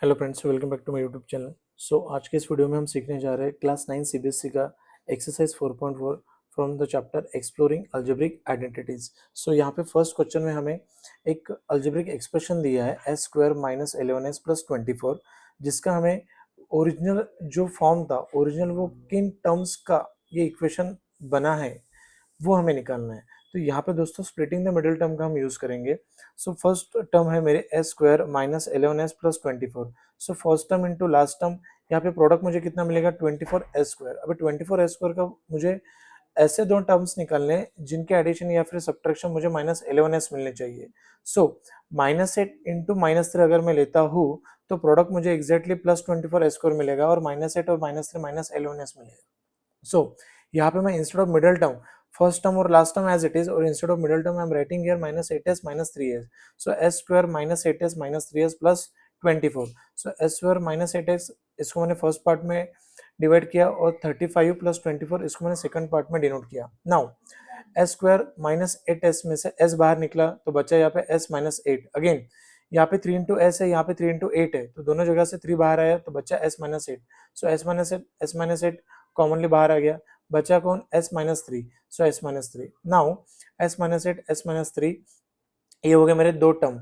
Hello friends, welcome back to my YouTube channel. आज के इस वीडियो में हम सीखने जा रहे हैं क्लास 9 सीबीएसई का exercise 4.4 from the chapter exploring algebraic identities. यहाँ पे फर्स्ट क्वेश्चन में हमें एक अलजेब्रिक एक्सप्रेशन दिया है S square minus 11s plus 24, जिसका हमें ओरिजिनल जो फॉर्म था, ओरिजिनल वो किन टर्म्स का ये इक्वेशन बना है वो हमें निकालना है। तो यहाँ पे दोस्तों स्प्लिटिंग द मिडिल टर्म का हम यूज करेंगे। फर्स्ट टर्म है मेरे S square minus 11s plus 24। First term into last term, यहाँ पे प्रोडक्ट मुझे कितना मिलेगा 24s स्क्वायर। अभी 24s स्क्वायर का मुझे ऐसे दो टर्म्स निकालने हैं जिनके एडिशन या फिर सब्ट्रैक्शन मुझे माइनस 11s मिलने चाहिए। -8 इंटू -3 अगर मैं लेता हूँ तो प्रोडक्ट मुझे एग्जैक्टली प्लस 24s स्क्वायर मिलेगा और -8 और -3 माइनस 11s मिलेगा। यहाँ पे मैं instead of middle term first term और last term as it is, और instead of middle term I am writing here -8s -3s। S square -8s -3s plus 24। S square -8s इसको मैंने first part में divide किया और 35 plus 24 इसको मैंने second part में डिनोट किया। नाउ एस स्क्वायर -8s में से s बाहर निकला तो बचा यहाँ पे s -8। अगेन यहाँ पे 3 इंटू एस है, यहाँ पे 3 इंटू 8 है, तो दोनों जगह से 3 बाहर आया तो बचा s -8। s-8 कॉमनली बाहर आ गया, बचा कौन s-3। s-3 नाउ s-8 ये हो गए मेरे दो टर्म।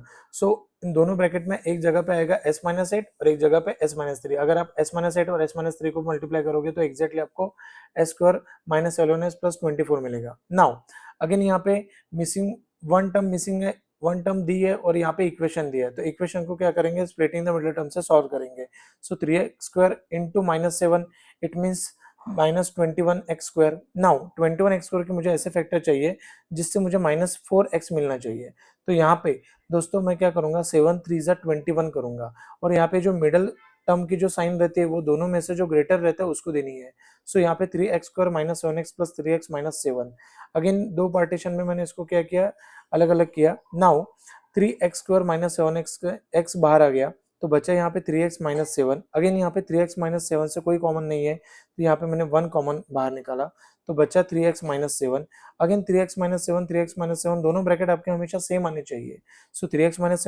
इन दोनों ब्रैकेट में एक जगह पे आएगा s-8 और एक जगह पे s-3। अगर आप s-8 और s-3 को मल्टीप्लाई करोगे तो एग्जैक्टली आपको s square minus 11s plus 24 मिलेगा। नाउ अगेन यहाँ पे मिसिंग वन टर्म मिसिंग है, वन टर्म दी है और यहाँ पे इक्वेशन दिया है, तो इक्वेशन को क्या करेंगे, स्प्लिटिंग द मिडिल टर्म से सॉल्व करेंगे। 3x square into -7 it means -21x square. Now 21x square की मुझे ऐसे फैक्टर चाहिए जिससे मुझे -4x मिलना चाहिए। तो यहाँ पे दोस्तों मैं क्या करूंगा, 7 3 21 करूंगा और यहाँ पे जो मिडल टर्म की जो साइन रहती है वो दोनों में से जो ग्रेटर रहता है उसको देनी है। यहाँ पे 3x square minus 7x plus 3x minus 7। Again दो पार्टीशन में मैंने इसको क्या किया, अलग अलग किया। Now 3x square minus 7x x बाहर आ गया तो बचा यहाँ पे 3x माइनस 7। अगेन यहाँ पे 3x माइनस 7 से कोई कॉमन नहीं है तो यहाँ पे मैंने 1 कॉमन बाहर निकाला तो बचा 3x minus 7। Again 3x minus 7 3x minus 7 दोनों ब्रैकेट आपके हमेशा सेम आने चाहिए। 3x माइनस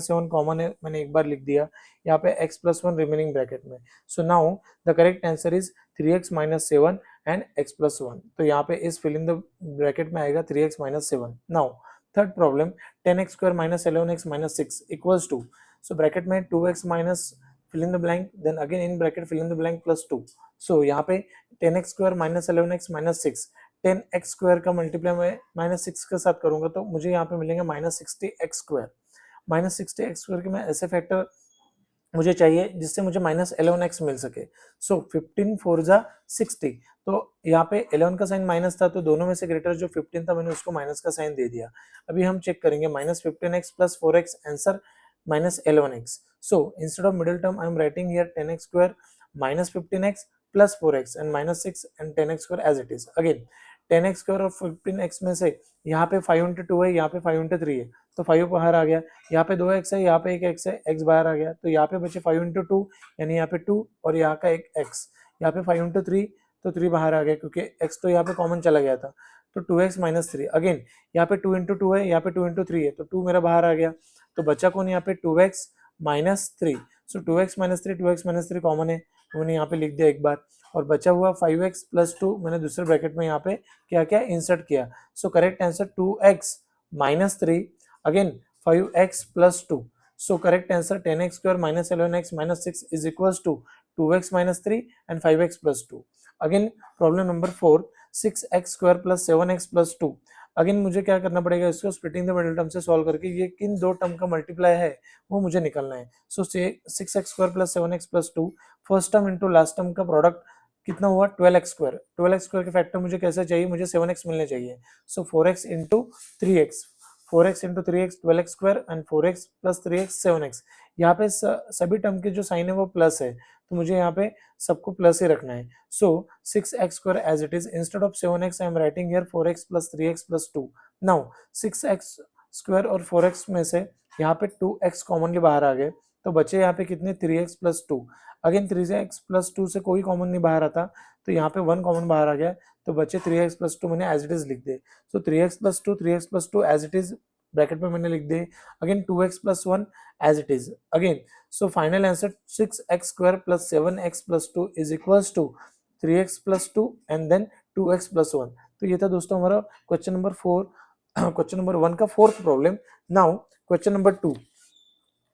7 कॉमन है, मैंने एक बार लिख दिया यहाँ पे x प्लस 1 रिमेनिंग ब्रैकेट में। Now the correct answer is 3x minus 7 and x plus 1। तो यहाँ पे इस फिल इन द ब्रैकेट में आएगा 3x minus 7। Now third problem 10x square minus 11x minus 6 equals to, bracket में 2x minus fill in the blank, then again in bracket fill in the blank plus 2। यहाँ पे 10x square minus 11x minus 6, 10x square का multiply मैं minus 6 के साथ करूंगा तो मुझे यहाँ पे मिलेंगे -60x स्क्वायर। -60x स्क्वायर के मैं ऐसे फैक्टर मुझे चाहिए जिससे मुझे -11x मिल सके। 15 4 जा 60, तो यहाँ पे 11 का साइन माइनस था तो दोनों में से ग्रेटर जो 15 था मैंने उसको माइनस का साइन दे दिया। अभी हम चेक करेंगे -15x plus 4x answer -11x। instead of middle term I am writing here 10x square minus 15x plus 4x and minus 6 and 10x square as it is। again 10x square और 15x में से यहाँ पे 5 into 2 है, यहाँ पे 5 into 3 है तो 5 बाहर आ गया, यहाँ पे 2x है, यहाँ पे एक x है, x बाहर आ गया तो यहाँ पे बचे 5 इंटू 2 यानी यहाँ पे 2 और यहाँ का एक x, यहाँ पे 5 इंटू 3 तो 3 बाहर आ गया क्योंकि x तो यहाँ पे कॉमन चला गया था तो 2x माइनस 3। अगेन यहाँ पे 2 इंटू 2 है, यहाँ पे 2 इंटू 3 है तो 2 मेरा बाहर आ गया तो बचा कौन यहाँ पे 2x minus 3। 2x minus 3 2x minus 3 common है तो मैंने यहाँ पे लिख दिया एक बार और बचा हुआ 5x प्लस 2 मैंने दूसरे ब्रैकेट में यहाँ पे क्या क्या इंसर्ट किया। Correct answer 2x minus 3 again 5x plus 2। Correct answer 10x square minus 11x minus 6 is equals to 2x minus 3 and 5x plus 2। Again problem number 4 6x square plus 7x plus 2। Again मुझे क्या करना पड़ेगा, इसको splitting the middle term से solve करके ये किन दो टर्म का मल्टीप्लाई है वो मुझे निकलना है। 6x square plus 7x plus 2 first term into last term का प्रोडक्ट कितना हुआ 12x स्क्वायर। 12x स्क्वायर के फैक्टर मुझे कैसे चाहिए, मुझे 7x मिलने चाहिए। 4x into 3x, 4x into 3x 12x square and 4x plus 3x 7x। यहाँ पे सभी टर्म के जो साइन है वो प्लस है तो मुझे यहाँ पे सबको प्लस ही रखना है। 6x square as it is instead of 7x I am writing here 4x plus 3x plus 2। Now 6x square और 4x में से यहाँ पे 2x कॉमनली बाहर आ गए तो बचे यहाँ पे कितने 3x plus 2। Again 3x plus 2 से कोई कॉमन नहीं बाहर आता तो यहाँ पे 1 कॉमन बाहर आ गया तो बचे 3x प्लस 2 मैंने एज इट इज लिख दे। 3x plus 2 3x plus 2 as it is bracket में मैंने लिख दिए। Again 2x plus 1 as it is again. So final answer 6x square plus 7x plus 2 is equals to 3x plus 2 and then 2x plus 1। तो ये था दोस्तों हमारा question number 4, question number 1 का fourth problem. Now question number 2।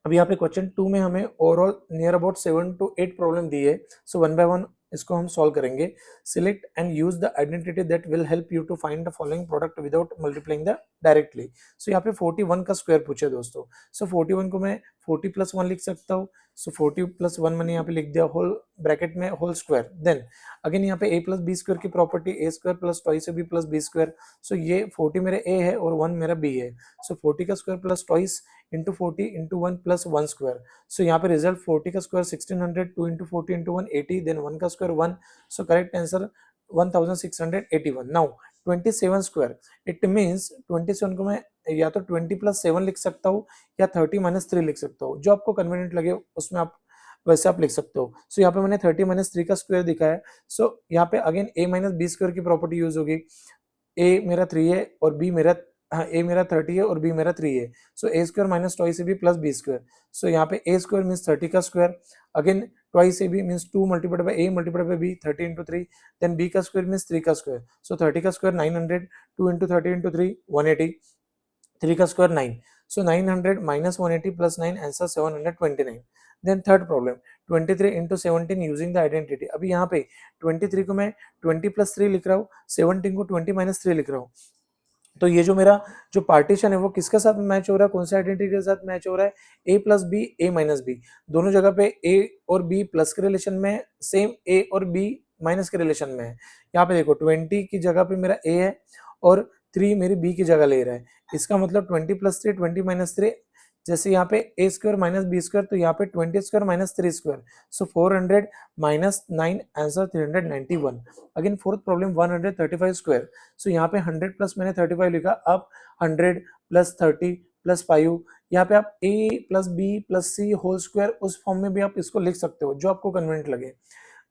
अब यहाँ पे question 2 में हमें overall near about 7 to 8 problem दी है। सो वन बाय वन इसको हम सॉल्व करेंगे। Select and use the identity that will help you to find the following product without multiplying the directly. सो यहाँ पे 41 का स्क्वायर पूछे दोस्तों। सो 41 को मैं 40 प्लस 1 लिख सकता हूँ। सो 40 प्लस 1 मैंने यहाँ पे लिख दिया होल ब्रैकेट में होल स्क्वायर। देन अगेन यहाँ पे a प्लस बी स्क्वायर की property a square plus twice b plus B square. So ये 40 मेरे a है और 1 मेरा b है। सो 40 का square plus twice into 40 into 1 plus 1 square. So यहाँ पे रिजल्ट 40 का स्क्वायर 1600, 2 इंटू 40 इंटू 1 80, देन 1 का square 1। So correct answer 1681। Now 27 square, it means 27 को मैं या तो 20 प्लस 7 लिख सकता हूँ या 30 माइनस 3 लिख सकता हूँ, जो आपको कन्वीनियंट लगे उसमें आप वैसे आप लिख सकते हो। सो यहाँ पे मैंने 30 माइनस 3 का स्क्वायर दिखा है। सो यहाँ पे again a minus B square की प्रॉपर्टी यूज होगी। a मेरा 3 है और b मेरा a मेरा 30 है और b मेरा 3 है। So a square minus twice b plus B square. So यहाँ पे a स्क्वायर मीन्स 30 का square, again twice ab means 2 multiplied by a multiplied by b 30 into 3, then b का स्क्वायर मीन्स 3 का स्क्वायर। सो 30 का square 900, 2 into 30 into 3 180, 3 का square 9। So 900 minus 180 plus 9 answer 729। Then third problem 23 into 17 using the identity. अभी यहाँ पे 23 को मैं 20 plus 3 लिख रहा हूँ, 17 को 20 माइनस 3 लिख रहा हूँ। तो ये जो मेरा जो पार्टीशन है वो किसके साथ मैच हो रहा है, कौन सा आइडेंटिटी के साथ मैच हो रहा है, ए प्लस बी ए माइनस बी। दोनों जगह पे ए और बी प्लस के रिलेशन में, सेम ए और बी माइनस के रिलेशन में है। यहाँ पे देखो 20 की जगह पे मेरा ए है और 3 मेरी बी की जगह ले रहा है। इसका मतलब 20 प्लस 3 20 माइनस 3, जैसे यहाँ पे a square minus B square, तो यहाँ पे 20 square minus 3 square. So 400 minus 9 answer 391। Again fourth problem 135 square. So यहाँ पे 100 प्लस मैंने 35 लिखा। अब 100 प्लस 30 प्लस 5, यहाँ पे आप a plus B plus C whole square उस फॉर्म में भी आप इसको लिख सकते हो, जो आपको कन्वीनियंट लगे।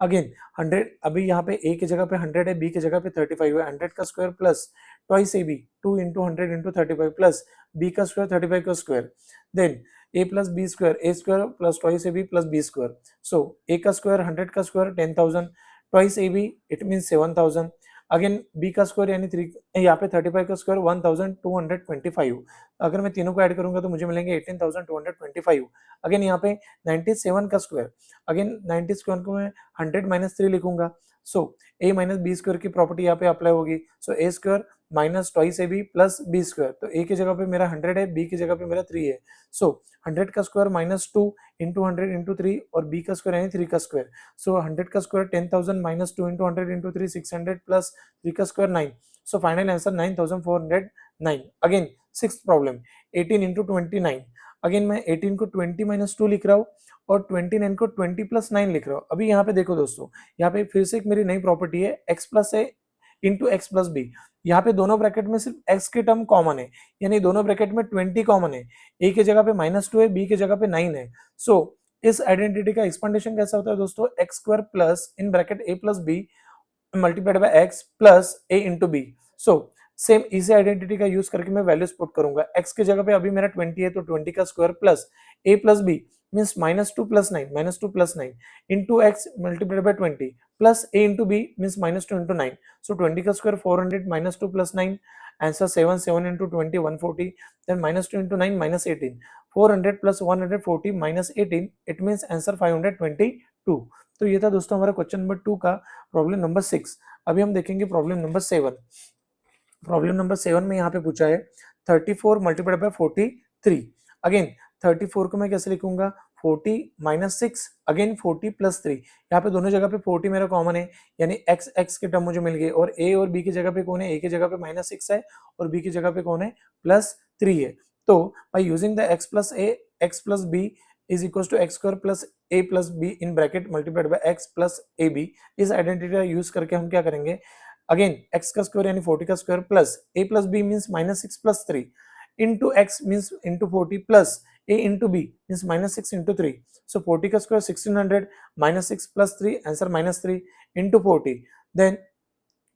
अगेन 100, अभी यहाँ पे a की जगह पे 100 है, b की जगह पे 35 है। 100 का square plus twice ab 2 into 100 into 35 plus b का स्क्वायर 35 का square, then a plus B square a square plus twice ab plus b square. So a का स्क्वायर 100 का square 10,000, twice ab it mean 7,000, again b का square यानी 3, यहाँ पे 35 का square 1225। अगर मैं तीनों को ऐड करूंगा तो मुझे मिलेंगे 18,225। अगेन यहाँ पे 97 का स्क्वायर, अगेन 90 स्क्वायर को मैं 100 माइनस 3 लिखूंगा। So a minus B square की प्रॉपर्टी यहाँ पे अप्लाई होगी। So a square minus twice A B plus B square, तो a की जगह पे मेरा 100 है, b की जगह पे मेरा 3 है। सो 100 का स्क्वायर माइनस 2 इंटू 100 इंटू 3 और b का स्क्वायर यानी 3 का स्क्वायर। सो 100 का square 10,000 minus 2 into 100 into 3 600 plus 3 का स्क्वायर 9। सो final answer 9,409। Again sixth problem 18 into 29। Again मैं 18 को 20 माइनस 2 लिख रहा हूँ और 29 को 20 प्लस 9 लिख रहा हूँ। अभी यहाँ पे देखो दोस्तों, यहाँ पे फिर से एक मेरी नई प्रॉपर्टी है x प्लस ए इंटू एक्स प्लस बी। यहाँ पे दोनों ब्रैकेट में सिर्फ x के टर्म कॉमन है, यानी दोनों ब्रैकेट में 20 कॉमन है। a की जगह पे -2 है, b की जगह पे 9 है। सो इस आइडेंटिटी का एक्सपेंडेशन कैसा होता है दोस्तों, X square plus in bracket a plus B multiplied by x plus a into B. So same इसी आइडेंटिटी का यूज करके मैं वैल्यूज पुट करूंगा। x की जगह पे अभी मेरा 20 है तो 20 का square plus a plus B means -2 plus 9 -2 plus 9 into X multiplied by 20 plus a into B means -2 into 9। So 20 का square 400 -2 plus 9 answer 7, 7 into 20 140, then -2 into 9 -18, 400 plus 140 minus 18, it means answer 522। तो ये था दोस्तों हमारा क्वेश्चन नंबर 2 का problem number 6। अभी हम देखेंगे प्रॉब्लम नंबर 7। प्रॉब्लम नंबर 7 में यहाँ पे पूछा है 34 मल्टीप्लाइड बाय 43। अगेन 34 को मैं कैसे लिखूंगा, 40 माइनस 6, अगेन 40 प्लस 3। यहाँ पे दोनों जगह पे 40 मेरा कॉमन है, यानी x x के टर्म मुझे मिल गए। और a और b की जगह पे कौन है, a की जगह पे -6 है और b की जगह पे कौन है, +3 है। तो by using the x plus a x plus b is equal to X square plus a plus b in bracket multiplied by x plus A B, इस आइडेंटिटी का यूज करके हम क्या करेंगे, अगेन x का स्क्वायर यानी 40 का square plus a plus B means -6 plus 3 into X means into 40 plus a into B means -6 into 3। So 40 का square 1600 -6 plus 3 answer -3 into 40, then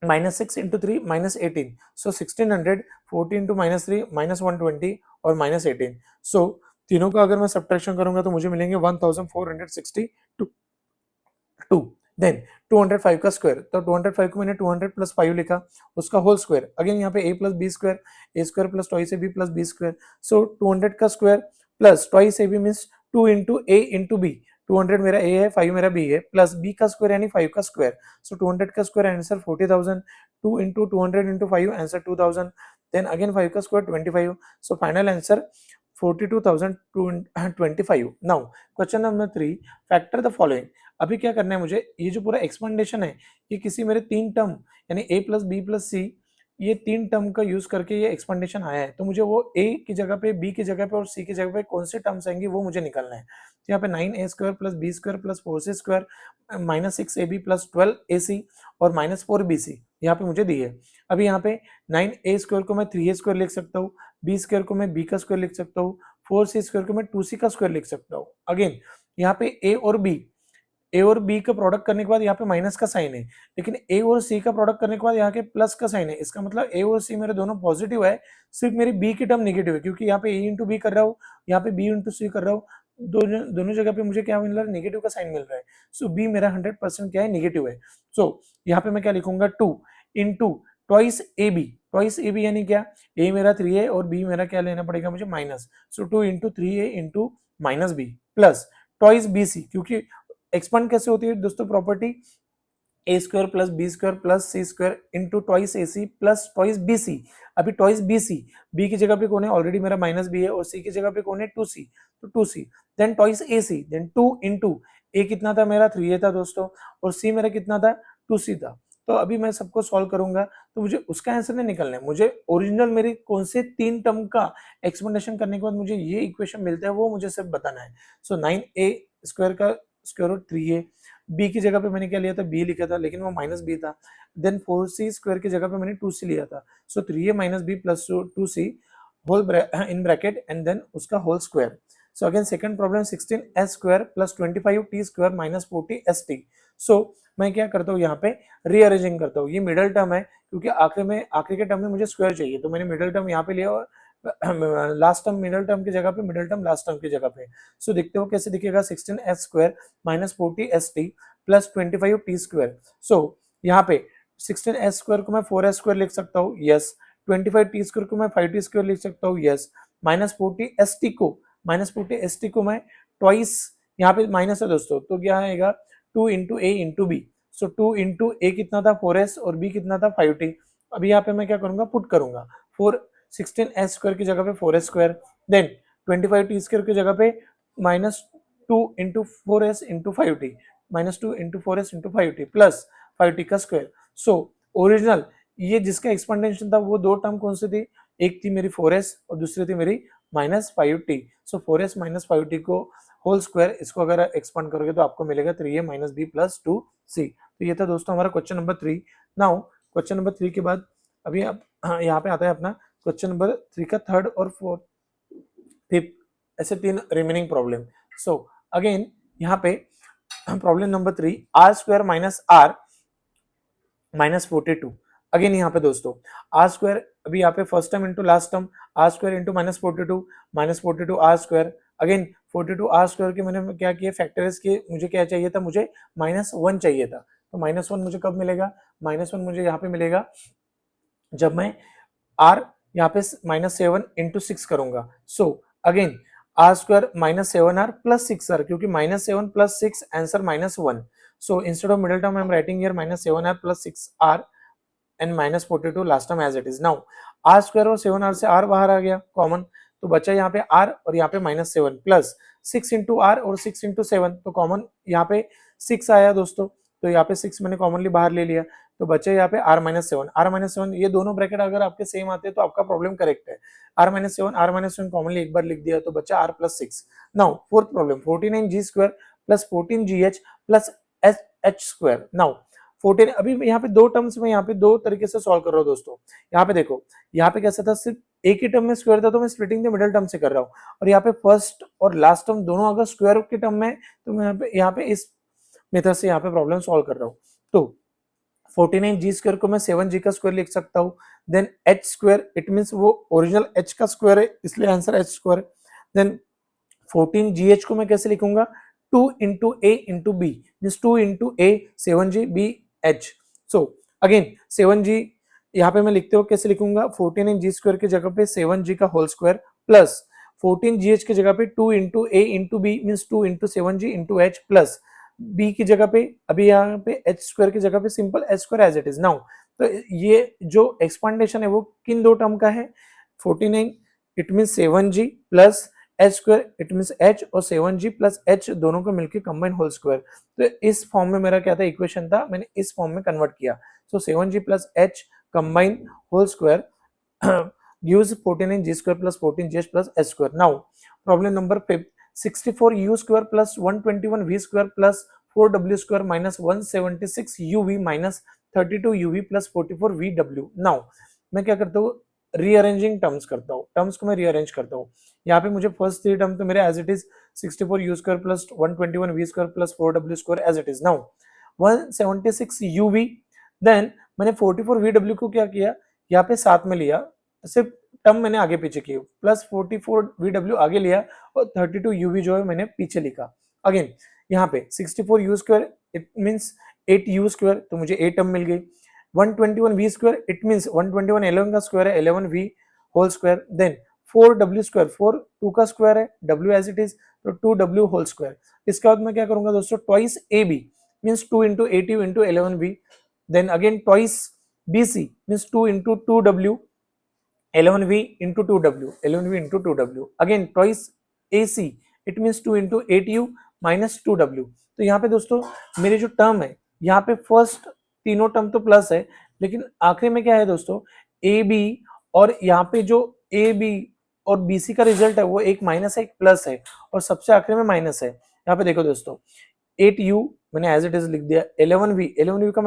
-6 into 3 -18, so 1600, 40 into -3 -120 और -18। सो तीनों का अगर मैं सब्ट्रैक्शन करूंगा तो मुझे मिलेंगे 1462। देन 205 का स्क्वायर, तो 205 को मैंने 200 प्लस 5 लिखा, उसका होल स्क्वायर, अगेन यहाँ पे a plus B square, a square plus twice A B plus B square. So 200 का square plus twice A b means 2 into a into b, 200 मेरा a है, 5 मेरा b है, प्लस b का square यानी 5 का स्क्वायर। सो 200 का square answer 40,000, 2 into 200 into 5 answer 2000, then again 5 का square 25। So final answer 42,025। Now question number 3, factor the following. अभी क्या करना है मुझे, ये जो पूरा एक्सपेंडेशन है ये किसी मेरे तीन टर्म यानी a प्लस बी प्लस सी, ये तीन टर्म का यूज करके ये एक्सपेंडेशन आया है, तो मुझे वो a की जगह पे, b की जगह पे और c की जगह पे कौन से टर्म्स आएंगे वो मुझे निकालना है। तो यहाँ पे 9a square plus B square plus 4c square -6ab plus 12ac और -4bc यहाँ पे मुझे दी है। अभी यहाँ पे 9a स्क्वायर को मैं 3a स्क्वायर लिख सकता हूँ, b स्क्वायर को मैं b का स्क्वायर लिख सकता हूँ, 4c स्क्वायर को मैं 2c का स्क्वायर लिख सकता हूँ। अगेन यहाँ पे ए और बी का प्रोडक्ट करने के बाद यहाँ पे माइनस का साइन है, लेकिन ए और सी का प्रोडक्ट करने के बाद यहाँ के प्लस का साइन है, इसका मतलब ए और सी मेरे दोनों पॉजिटिव है, सिर्फ मेरी बी की टर्म नेगेटिव है, क्योंकि यहाँ पे ए इंटू बी कर रहा हूँ, यहाँ पे बी इंटू सी कर रहा हूँ, दोनों जगह पे मुझे क्या मिल रहा है, नेगेटिव का साइन मिल रहा है। सो बी मेरा 100% क्या है, नेगेटिव है। सो यहाँ पे मैं क्या लिखूंगा, 2 इंटू ट्वाइस ए बी यानी क्या, ए मेरा 3 है और बी मेरा क्या लेना पड़ेगा मुझे, minus. So 2 into 3a into minus b plus twice b c, क्योंकि एक्सपांड कैसे होती है दोस्तों property, a square plus B square plus c square into twice a c plus twice b c. अभी ट्वाइस बी सी, B की जगह पे कौन है, ऑलरेडी मेरा माइनस बी है, और सी की जगह पे कौन है, 2c, तो 2c, then twice a C, then 2 into ए कितना था मेरा, 3a था दोस्तों, और सी मेरा कितना था, 2c था। तो अभी मैं सबको सॉल्व करूंगा तो मुझे उसका आंसर नहीं निकलना है, मुझे ओरिजिनल मेरी कौन से तीन टर्म का एक्सप्लेनेशन करने के बाद मुझे ये इक्वेशन मिलता है वो मुझे सिर्फ बताना है। सो 9a स्क्वायर का स्क्वायर रूट 3a, बी की जगह पे मैंने क्या लिया था, बी लिखा था, लेकिन वो माइनस बी था, देन 4c स्क्वायर की जगह पे मैंने 2c लिया था। So 3a minus b plus 2c whole in bracket and then उसका whole square. So again second problem, 16s square plus 25t square minus 40st। So मैं क्या करता हूँ, यहाँ पे रीअरेंजिंग करता हूँ, ये मिडल टर्म है, क्योंकि आखिरी के टर्म में मुझे स्क्वायर चाहिए, तो मैंने मिडल टर्म यहाँ पे लिया और लास्ट टर्म मिडल टर्म की जगह पे, मिडल टर्म लास्ट टर्म की जगह पे। सो देखते हो कैसे दिखेगा, 16s square minus 40st plus 25t square. So यहाँ पे 16s स्क्वायर को मैं 4s स्क्वायर लिख सकता हूँ, यस। 25t स्क्वायर को मैं 5t स्क्वायर लिख सकता हूँ, यस। माइनस 40st को मैं ट्वाइस, यहाँ पे माइनस है दोस्तों, तो क्या आएगा, 2 into a into B. So 2 into ए कितना था, 4s, और बी कितना था, 5t। अभी यहाँ पे मैं क्या करूंगा, पुट करूंगा, 16s स्क्वायर की जगह पे 4s square, then 25t square की जगह पे minus 2 into 4s into 5t, minus 2 into 4s into 5t plus 5t का स्क्वायर। सो ओरिजिनल ये जिसका एक्सपेंडेशन था वो दो टर्म कौन सी थी, एक थी मेरी 4s और दूसरी थी मेरी माइनस 5t। सो 4s माइनस 5t को होल स्क्वायर, इसको अगर एक्सपांड करोगे तो आपको मिलेगा 3a minus b plus 2c। तो ये था दोस्तों हमारा question number 3। Now question number 3 के बाद अभी अब यहाँ पे आता है अपना क्वेश्चन नंबर 3 का थर्ड और फोर्थ, फिफ्थ, ऐसे तीन रिमेनिंग प्रॉब्लम। सो अगेन यहाँ पे problem number 3, R square minus R minus 42। Again यहाँ पे दोस्तों आर स्क्वायर, अभी यहाँ पे first term into last term, R square into minus 42 R square. Again 42 R square के मैंने क्या किया, फैक्टर्स के, मुझे क्या चाहिए था, मुझे -1 चाहिए था, तो -1 मुझे कब मिलेगा, -1 मुझे यहाँ पे मिलेगा जब मैं आर यहाँ पे -7 इंटू 6 करूंगा। So again R square -7r plus 6r, क्योंकि -7 plus 6 answer -1। So instead of middle term I am writing here -7r plus 6r and -42 last term as it is. Now R square और 7r से r बाहर आ गया common, तो बचा यहाँ पे r और यहाँ पे -7 प्लस 6 इंटू आर और 6 इंटू 7, तो कॉमन यहाँ पे 6 आया दोस्तों, तो यहाँ पे 6 मैंने कॉमनली बाहर ले लिया, तो बचे यहाँ पे r-7 ये दोनों ब्रैकेट अगर आपके सेम आते हैं तो आपका प्रॉब्लम करेक्ट है। r-7 कॉमनली एक बार लिख दिया तो बचा r plus 6। Now fourth problem, 49g square plus 14gh plus h square. Now 14, अभी यहाँ पे दो टर्म्स में यहाँ पे दो तरीके से सॉल्व कर रहा हूँ दोस्तों। यहाँ पे देखो, यहाँ पे कैसा था, सिर्फ एक ही टर्म में स्क्वायर था तो मैं स्प्लिटिंग द मिडिल टर्म से कर रहा हूँ, और यहाँ पे फर्स्ट और लास्ट टर्म दोनों अगर स्क्वायर के टर्म में, तो मैं यहाँ पे इस मेथड से यहाँ पे प्रॉब्लम सॉल्व कर रहा हूँ। तो 49g² को मैं 7g का स्क्वायर लिख सकता हूँ। देन h², इट मीन्स वो ओरिजिनल h का स्क्वायर है, इसलिए आंसर h²। देन 14gh को मैं कैसे लिखूंगा, 2 into a into B, means 2 into a 7g b h। So again 7g यहाँ पे मैं लिखते हो कैसे लिखूंगा, 14g² की जगह पे 7g का होल स्क्वायर प्लस 14gh की जगह पे 2 into a into B, means 2 into 7g into h plus b की जगह पे अभी यहाँ पे h² की जगह पे simple h² as it is now. तो ये जो एक्सपांडेशन है वो किन दो टर्म का है, 49 it mean 7g plus h² it mean h और 7g प्लस h दोनों को मिलकर कंबाइन होल स्क्वायर। तो इस फॉर्म में मेरा क्या था, इक्वेशन था, मैंने इस फॉर्म में कन्वर्ट किया। So 7g plus h combine whole square gives 49g² plus 14gh plus h²। Now problem number 5, 64u² plus 121v² plus 4w² minus 176uv minus 32uv plus 44vw। Now मैं क्या करता हूँ, rearranging terms करता हूँ, terms को मैं rearrange करता हूँ। यहाँ पे मुझे फर्स्ट थ्री टर्म तो मेरे as it is 64u² plus 121v² plus 4w² as it is. Now 176uv, then मैंने 44vw को क्या किया, यहाँ पे साथ में लिया, सिर्फ टर्म मैंने आगे पीछे की, प्लस 44vw आगे लिया और 32uv जो है मैंने पीछे लिखा। अगेन यहाँ पे 64u² इट मींस 8u², तो मुझे 8 टर्म मिल गई। 121v² इट मींस 121 11 का स्क्वायर है, 11v whole square. Then 4w², 4 2 का स्क्वायर है, w एज इट इज, तो 2w होल स्क्वायर। इसके बाद मैं क्या करूंगा दोस्तों, twice ab means 2 into 8u into 11v, then again twice bc means 2 into 2w 11v into 2w, 11v into 2w, again twice ac, it means 2 into 8u minus 2w। तो यहाँ पे दोस्तों मेरे जो टर्म है, यहाँ पे फर्स्ट तीनों टर्म तो प्लस है, लेकिन आखिरी में क्या है दोस्तों, ए बी, और यहाँ पे जो ए बी और बी सी का रिजल्ट है वो एक माइनस है एक प्लस है, और सबसे आखिरी में माइनस है। यहाँ पे देखो दोस्तों 8u मैंने एज इट इज लिख दिया, 11v का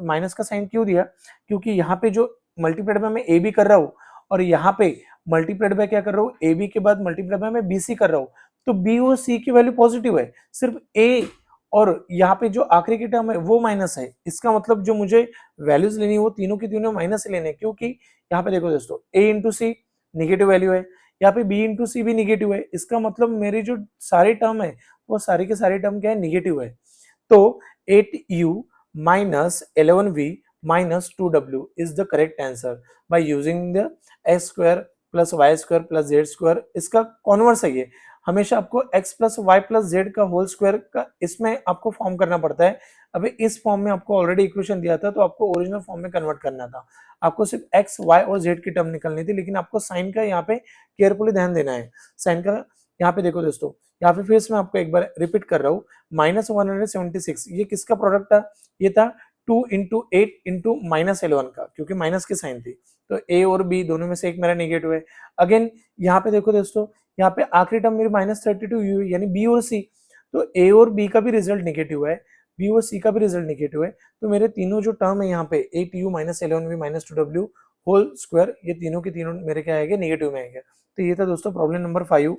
माइनस का साइन क्यों दिया, क्योंकि यहाँ पे जो मल्टीप्लाइड में मैं ए बी कर रहा हूँ और यहाँ पे मल्टीप्लाइड बाय क्या कर रहा हूँ, ए बी के बाद मल्टीप्लाइड बाय मैं बी सी कर रहा हूँ, तो बी और सी की वैल्यू पॉजिटिव है, सिर्फ ए और यहाँ पे जो आखिरी की टर्म है वो माइनस है। इसका मतलब जो मुझे वैल्यूज लेनी है वो तीनों की तीनों माइनस से लेने, क्योंकि यहाँ पे देखो दोस्तों ए इंटू सी निगेटिव वैल्यू है, यहाँ पे बी इंटू सी भी निगेटिव है, इसका मतलब मेरी जो सारी टर्म है वो सारी के सारी टर्म क्या है, निगेटिव है। तो 8u minus 11v minus 2w is the correct answer by using the x square plus y square plus z square। इसका कॉन्वर्स है ये, हमेशा आपको x plus Y plus Z का होल स्क्वायर का इसमें आपको फॉर्म करना पड़ता है। अभी इस फॉर्म में आपको ऑलरेडी इक्वेशन दिया था, तो आपको ओरिजिनल फॉर्म में कन्वर्ट करना था, आपको सिर्फ x y और z की टर्म निकलनी थी, लेकिन आपको साइन का यहाँ पे केयरफुली ध्यान देना है। साइन का यहाँ पे देखो दोस्तों, यहाँ पे फिर से मैं आपको एक बार रिपीट कर रहा हूँ, -176 ये किसका प्रोडक्ट था, ये था 2 इंटू 8 इंटू -11 का, क्योंकि माइनस की साइन थी, तो ए और बी दोनों में से एक मेरा नेगेटिव है। अगेन यहाँ पे देखो दोस्तों, यहाँ पे आखिरी टर्म मेरी -32u यानी बी और सी, तो ए और बी का भी रिजल्ट नेगेटिव है, बी और सी का भी रिजल्ट नेगेटिव है, तो मेरे तीनों जो टर्म है यहाँ पे 8u minus 11v minus 2w whole square, ये तीनों के तीनों मेरे क्या आएंगे, नेगेटिव में आएंगे। तो ये था दोस्तों प्रॉब्लम नंबर 5।